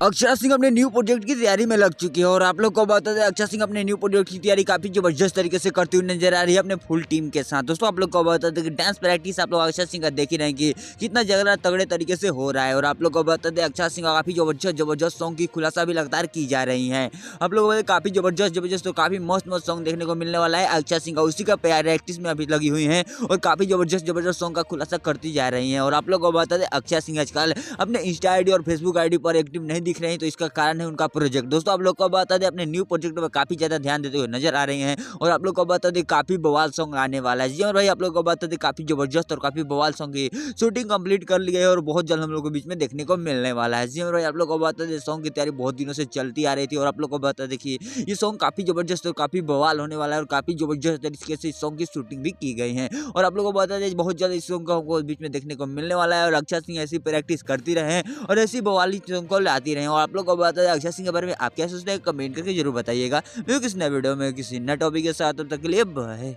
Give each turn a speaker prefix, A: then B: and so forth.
A: अक्षरा सिंह अपने new project की तैयारी में लग चुकी है और आप लोग को बता दें अक्षरा सिंह अपने न्यू प्रोजेक्ट की तैयारी काफी जबरदस्त तरीके से करती हुई नजर आ रही है अपने फुल टीम के साथ। दोस्तों आप लोग को बता दें कि डांस प्रैक्टिस आप लोग अक्षरा सिंह का देख ही रहे हैं कि कितना जगह तगड़े तरीके से हो रहा है। और आप लोग को बता दें अक्षरा सिंह का काफी जबरदस्त सॉन्ग की खुलासा भी लगातार की जा रही है। आप लोगों को काफी जबरदस्त तो काफी मस्त सॉन्ग देखने को मिलने वाला है अक्षरा सिंह का, उसी का प्रैक्टिस में अभी लगी हुई है और काफी जबरदस्त सॉन्ग का खुलासा करती जा रही है। और आप लोग को बता दें अक्षरा सिंह आजकल अपने इंस्टा आईडी और फेसबुक आईडी पर एक्टिव नहीं दिख रहे हैं, तो इसका कारण है उनका प्रोजेक्ट। दोस्तों आप लोग को बता दें अपने न्यू प्रोजेक्ट पर काफी ज्यादा ध्यान देते हुए नजर आ रही हैं और आप लोग को बता दें काफी बवाल सॉन्ग आने वाला है। जी और भाई आप लोग को बता दें काफी जबरदस्त और काफी बवाल सॉन्ग की शूटिंग कंप्लीट कर ली है और बहुत जल्द हम लोग के बीच में देखने को मिलने वाला है। जी और भाई आप लोग को बता दें सॉन्ग की तैयारी बहुत दिनों से चलती आ रही थी और आप लोग को बता दें कि ये सॉन्ग काफी जबरदस्त और काफी बवाल होने वाला है और काफी जबरदस्त तरीके से इस सॉन्ग की शूटिंग भी की गई है। और आप लोग को बता दें बहुत जल्द इस सॉन्ग को हमको बीच में देखने को मिलने वाला है और अक्षरा सिंह ऐसी प्रैक्टिस करती रहे और ऐसी बवाली सॉन्ग को लाती रहे। और आप लोग को बता दें अक्षरा सिंह के बारे में आप क्या सोचते हैं कमेंट करके जरूर बताइएगा। किसी नए वीडियो में किसी नए टॉपिक के साथ, तब तक के लिए बाय।